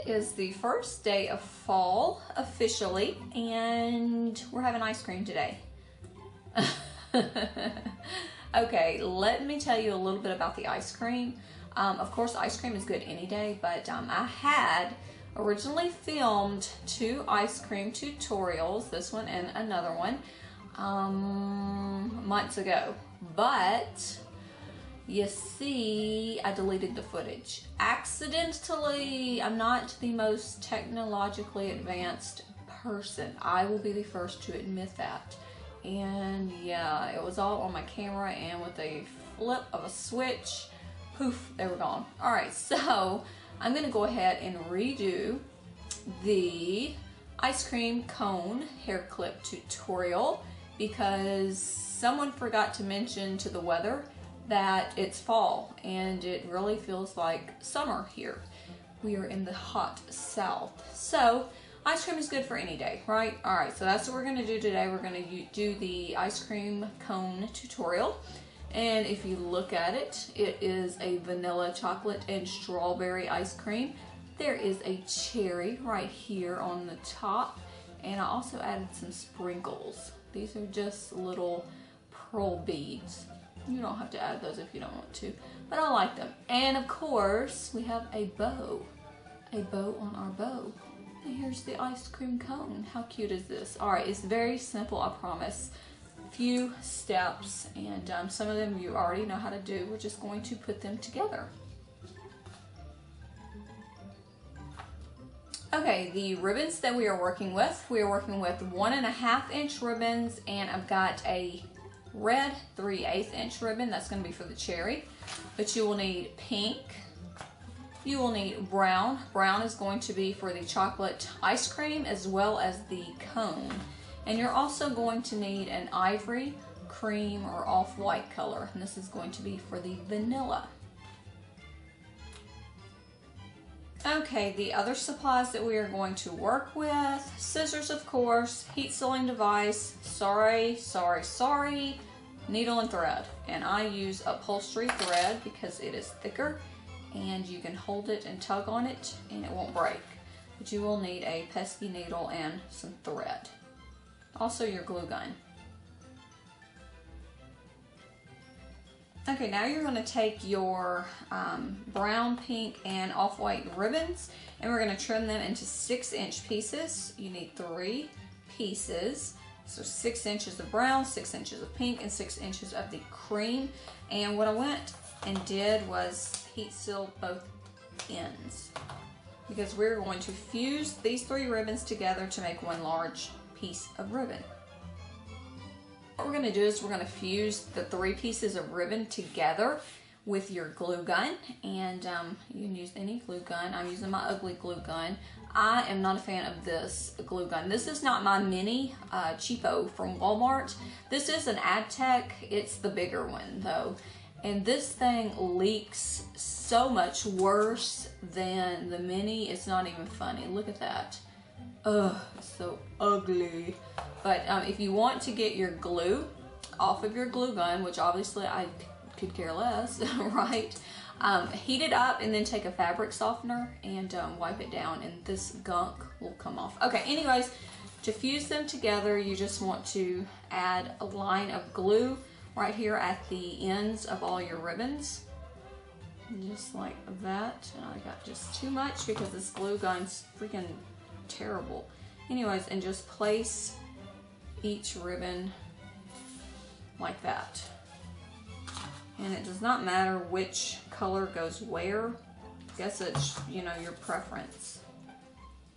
is the first day of fall officially, and we're having ice cream today. Okay, let me tell you a little bit about the ice cream. Of course, ice cream is good any day, but I had originally filmed 2 ice cream tutorials, this one and another one, months ago. But you see, I deleted the footage accidentally. I'm not the most technologically advanced person. I will be the first to admit that. And yeah, it was all on my camera, and with a flip of a switch, poof, they were gone. All right, so I'm gonna go ahead and redo the ice cream cone hair clip tutorial because someone forgot to mention to the weather that it's fall, and it really feels like summer here. We are in the hot south. So ice cream is good for any day, right? All right, so that's what we're gonna do today. We're gonna do the ice cream cone tutorial. And if you look at it, it is a vanilla, chocolate, and strawberry ice cream. There is a cherry right here on the top. And I also added some sprinkles. These are just little pearl beads. You don't have to add those if you don't want to, but I like them. And of course, we have a bow on our bow. And here's the ice cream cone. How cute is this? All right, it's very simple, I promise. Few steps, and some of them you already know how to do. We're just going to put them together. Okay, the ribbons that we are working with 1.5 inch ribbons, and I've got a red 3/8 inch ribbon. That's going to be for the cherry. But you will need pink. You will need brown. Brown is going to be for the chocolate ice cream as well as the cone. And you're also going to need an ivory, cream, or off-white color. And this is going to be for the vanilla. Okay, the other supplies that we are going to work with, scissors of course, heat sealing device, sorry, needle and thread. And I use upholstery thread because it is thicker and you can hold it and tug on it and it won't break. But you will need a pesky needle and some thread. Also your glue gun. Okay, now you're going to take your brown, pink, and off-white ribbons, and we're going to trim them into 6-inch pieces. You need 3 pieces. So 6 inches of brown, 6 inches of pink, and 6 inches of the cream. And what I went and did was heat seal both ends because we're going to fuse these 3 ribbons together to make one large piece of ribbon. What we're going to do is we're going to fuse the 3 pieces of ribbon together with your glue gun, and you can use any glue gun. I'm using my ugly glue gun. I am not a fan of this glue gun. This is not my mini cheapo from Walmart. This is an AdTech. It's the bigger one though, and this thing leaks so much worse than the mini. It's not even funny. Look at that. Ugh, it's so ugly. But if you want to get your glue off of your glue gun, which obviously I could care less, right? Heat it up and then take a fabric softener and wipe it down, and this gunk will come off. Okay, anyways, to fuse them together, you just want to add a line of glue right here at the ends of all your ribbons. Just like that. And I got just too much because this glue gun's freaking terrible. Anyways, and just place each ribbon like that. And it does not matter which color goes where. I guess it's, you know, your preference.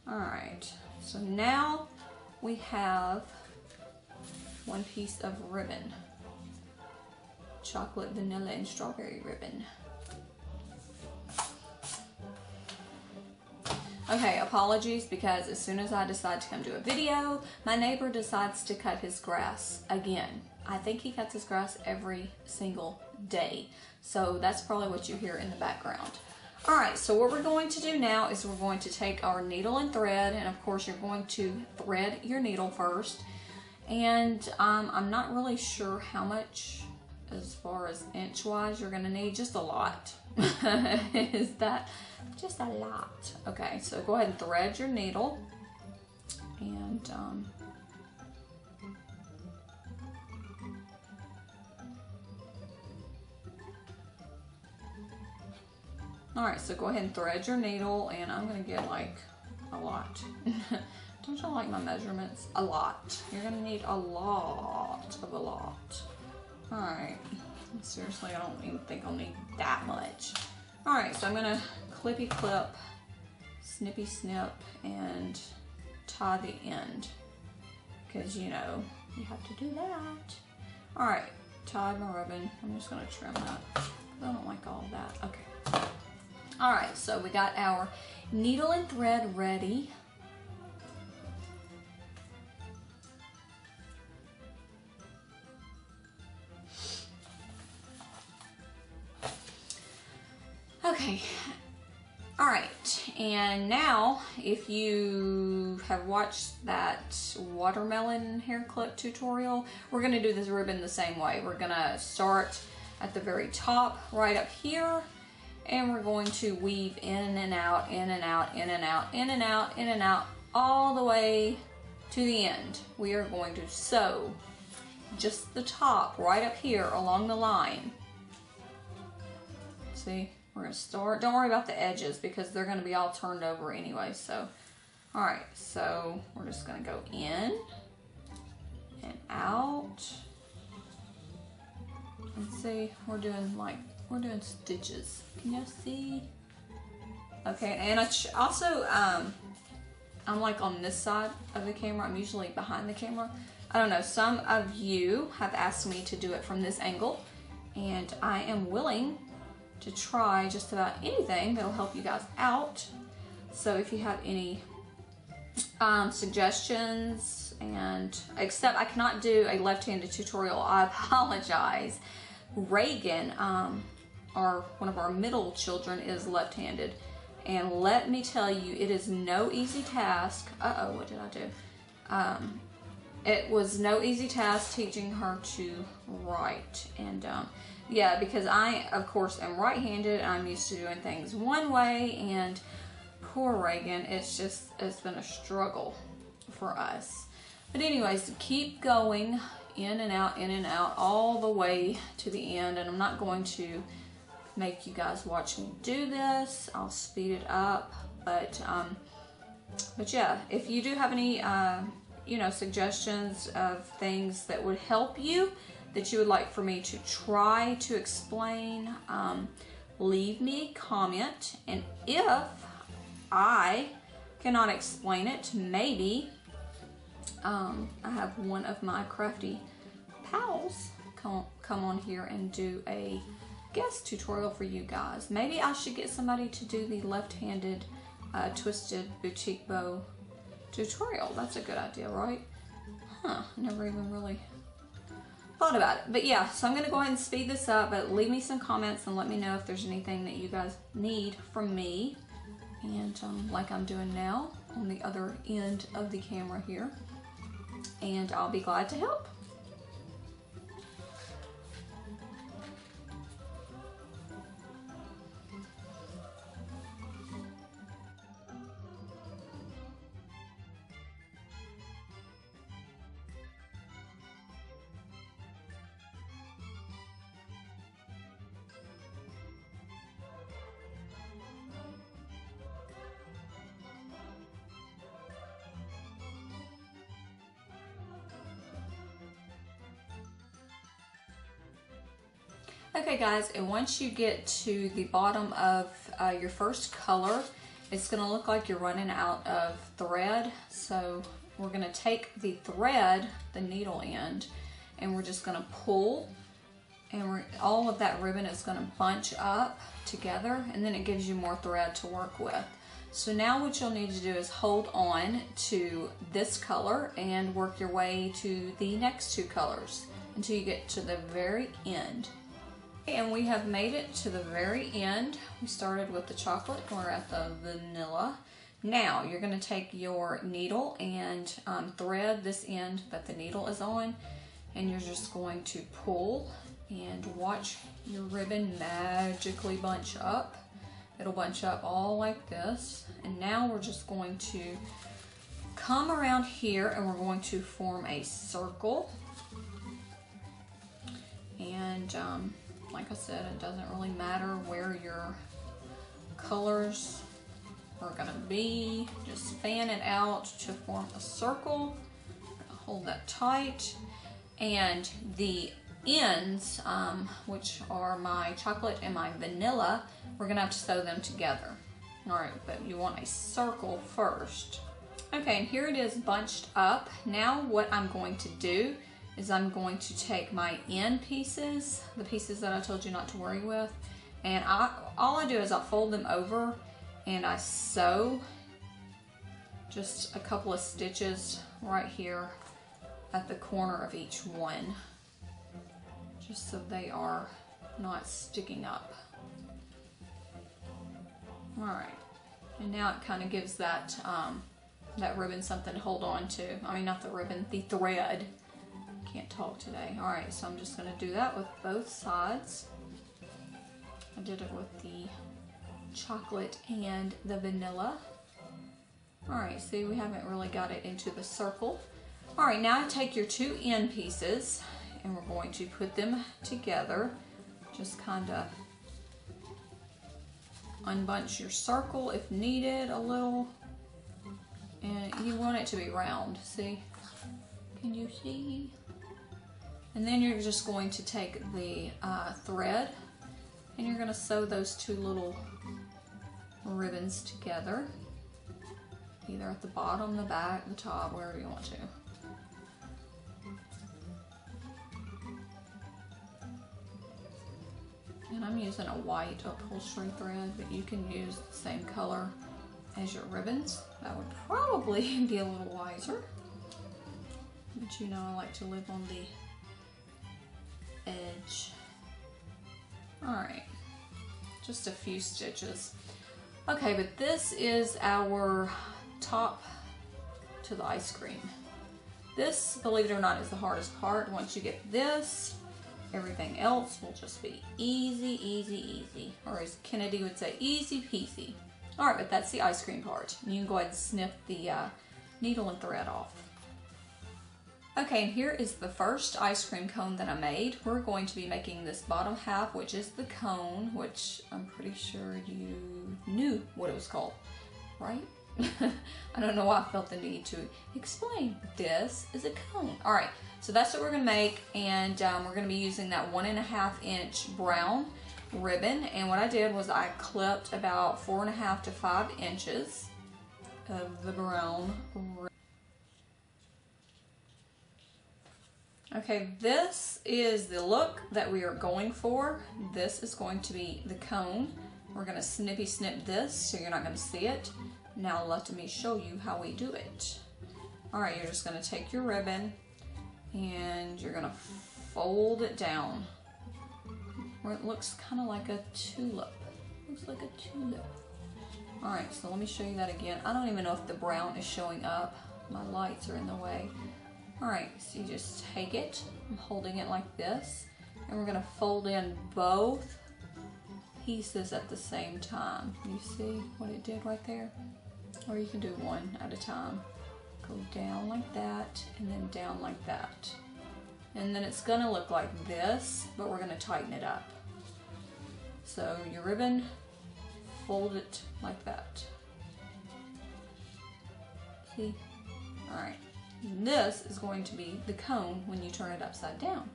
Alright, so now we have one piece of ribbon. Chocolate, vanilla, and strawberry ribbon. Okay, apologies, because as soon as I decide to come do a video, my neighbor decides to cut his grass again. I think he cuts his grass every single day. So that's probably what you hear in the background. Alright, so what we're going to do now is we're going to take our needle and thread, and of course you're going to thread your needle first. And I'm not really sure how much as far as inch wise, you're gonna need just a lot. Is that just a lot? Okay, so go ahead and thread your needle, and all right, so go ahead and thread your needle, and I'm gonna get like a lot. Don't you like my measurements? A lot. You're gonna need a lot of a lot. All right, seriously, I don't even think I'll need that much. All right, so I'm gonna clippy clip, snippy snip, and tie the end, because you know, you have to do that. All right, tied my ribbon. I'm just gonna trim that, because I don't like all of that. Okay. All right, so we got our needle and thread ready. Okay, all right, and now if you have watched that watermelon hair clip tutorial, we're gonna do this ribbon the same way. We're gonna start at the very top, right up here, and we're going to weave in and out, in and out, in and out, in and out, in and out, all the way to the end. We are going to sew just the top right up here along the line. See, we're gonna start, don't worry about the edges because they're gonna be all turned over anyway, so. All right, so we're just gonna go in and out. And see, we're doing stitches. Can you see? Okay, and I also, I'm like on this side of the camera. I'm usually behind the camera. I don't know, some of you have asked me to do it from this angle, and I am willing to try just about anything that'll help you guys out. So if you have any suggestions, and except I cannot do a left-handed tutorial, I apologize. Reagan, one of our middle children, is left-handed, and let me tell you, it is no easy task. Uh-oh, what did I do? It was no easy task teaching her to write, and yeah, because I, of course, am right-handed, and I'm used to doing things one way, and poor Reagan, it's been a struggle for us. But anyways, keep going in and out, all the way to the end, and I'm not going to make you guys watch me do this. I'll speed it up, but yeah, if you do have any, you know, suggestions of things that would help you, that you would like for me to try to explain, leave me a comment, and if I cannot explain it, maybe I have one of my crafty pals come on here and do a guest tutorial for you guys. Maybe I should get somebody to do the left-handed twisted boutique bow tutorial. That's a good idea, right? Huh, never even really thought about it. But yeah, so I'm gonna go ahead and speed this up, but leave me some comments and let me know if there's anything that you guys need from me. And like I'm doing now on the other end of the camera here. And I'll be glad to help. Okay guys, and once you get to the bottom of your first color, it's gonna look like you're running out of thread. So we're gonna take the thread, the needle end, and we're just gonna pull, and all of that ribbon is gonna bunch up together, and then it gives you more thread to work with. So now what you'll need to do is hold on to this color and work your way to the next two colors until you get to the very end. And we have made it to the very end. We started with the chocolate, we're at the vanilla. Now you're gonna take your needle and thread this end that the needle is on, and you're just going to pull and watch your ribbon magically bunch up. It'll bunch up all like this. And now we're just going to come around here and we're going to form a circle. And like I said, it doesn't really matter where your colors are gonna be. Just fan it out to form a circle. Hold that tight. And the ends, which are my chocolate and my vanilla, we're gonna have to sew them together. All right, but you want a circle first. Okay, and here it is bunched up. Now what I'm going to do is I'm going to take my end pieces, the pieces that I told you not to worry with, and all I do is I fold them over and I sew just a couple of stitches right here at the corner of each one, just so they are not sticking up. All right, and now it kind of gives that that ribbon something to hold on to. I mean, not the ribbon, the thread. Can't talk today. All right, so I'm just gonna do that with both sides. I did it with the chocolate and the vanilla. All right, see, we haven't really got it into the circle. All right, now take your two end pieces and we're going to put them together. Just kind of unbunch your circle if needed a little. And you want it to be round, see? Can you see? And then you're just going to take the thread and you're gonna sew those two little ribbons together, either at the bottom, the back, the top, wherever you want to. And I'm using a white upholstery thread, but you can use the same color as your ribbons. That would probably be a little wiser. But you know, I like to live on the edge. All right, just a few stitches. Okay, but this is our top to the ice cream. This, believe it or not, is the hardest part. Once you get this, everything else will just be easy, easy, easy. Or as Kennedy would say, easy peasy. All right, but that's the ice cream part. You can go ahead and snip the needle and thread off. Okay, and here is the first ice cream cone that I made. We're going to be making this bottom half, which is the cone, which I'm pretty sure you knew what it was called, right? I don't know why I felt the need to explain. This is a cone. All right, so that's what we're gonna make, and we're gonna be using that 1.5 inch brown ribbon. And what I did was I clipped about 4.5 to 5 inches of the brown ribbon. Okay, this is the look that we are going for. This is going to be the cone. We're gonna snippy snip this so you're not gonna see it. Now let me show you how we do it. All right, you're just gonna take your ribbon and you're gonna fold it down where it looks kind of like a tulip. Looks like a tulip. All right, so let me show you that again. I don't even know if the brown is showing up. My lights are in the way. All right, so you just take it, I'm holding it like this, and we're gonna fold in both pieces at the same time. You see what it did right there? Or you can do one at a time. Go down like that, and then down like that. And then it's gonna look like this, but we're gonna tighten it up. So your ribbon, fold it like that. See? All right. This is going to be the cone when you turn it upside down.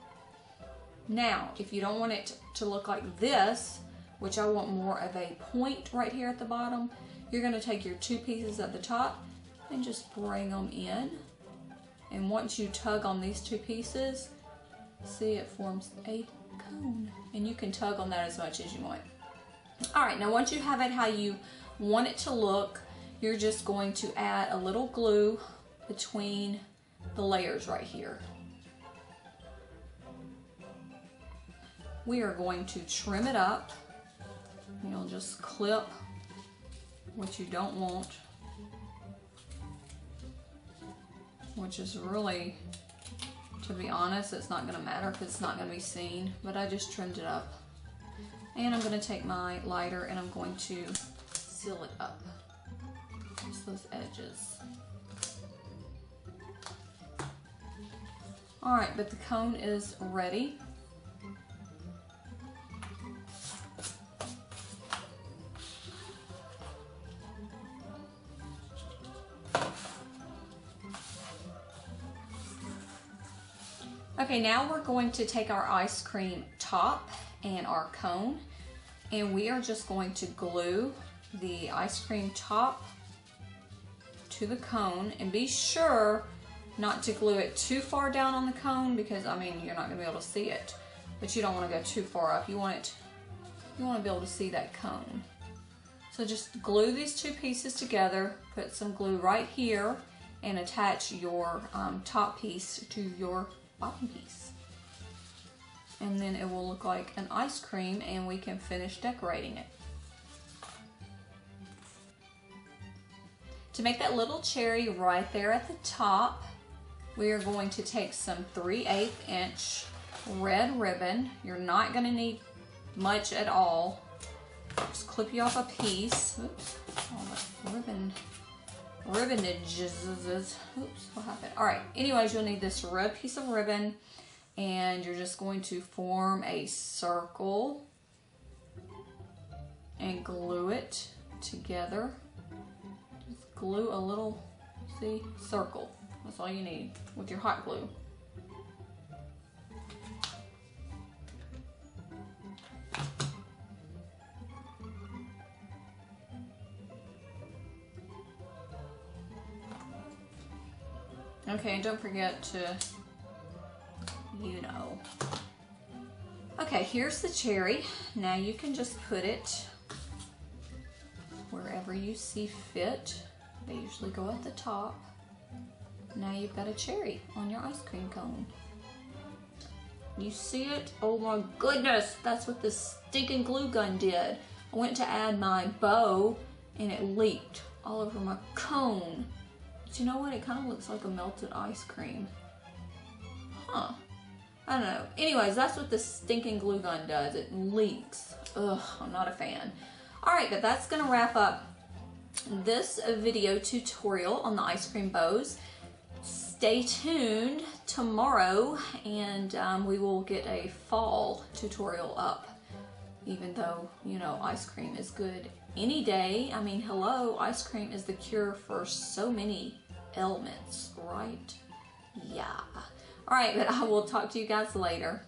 Now, if you don't want it to look like this, which I want more of a point right here at the bottom, you're going to take your two pieces at the top and just bring them in. And once you tug on these two pieces, see, it forms a cone. And you can tug on that as much as you want. All right, now once you have it how you want it to look, you're just going to add a little glue between the layers right here. We are going to trim it up. You'll just clip what you don't want, which is really To be honest, it's not going to matter because it's not going to be seen, but I just trimmed it up. And I'm going to take my lighter and I'm going to seal it up. Just those edges. Alright, but the cone is ready. Okay, now we're going to take our ice cream top and our cone, and we are just going to glue the ice cream top to the cone, and be sure not to glue it too far down on the cone because, I mean, you're not going to be able to see it, but you don't want to go too far up. You want to be able to see that cone. So just glue these two pieces together, put some glue right here, and attach your top piece to your bottom piece. And then it will look like an ice cream and we can finish decorating it. To make that little cherry right there at the top, we are going to take some 3/8 inch red ribbon. You're not going to need much at all. Just clip you off a piece. Oops, all the ribbonages. Oops, what happened? All right, anyways, you'll need this red piece of ribbon, and you're just going to form a circle and glue it together. Just glue a little, see, circle. That's all you need with your hot glue. Okay, and don't forget to, you know. Okay, here's the cherry. Now you can just put it wherever you see fit. They usually go at the top. Now you've got a cherry on your ice cream cone. You see it? Oh my goodness, that's what this stinking glue gun did. I went to add my bow and it leaked all over my cone. But you know what? It kind of looks like a melted ice cream. Huh. I don't know. Anyways, that's what this stinking glue gun does. It leaks. Ugh, I'm not a fan. Alright, but that's going to wrap up this video tutorial on the ice cream bows. Stay tuned tomorrow and we will get a fall tutorial up. Even though, you know, ice cream is good any day. I mean, hello, ice cream is the cure for so many ailments, right? Yeah. All right, but I will talk to you guys later.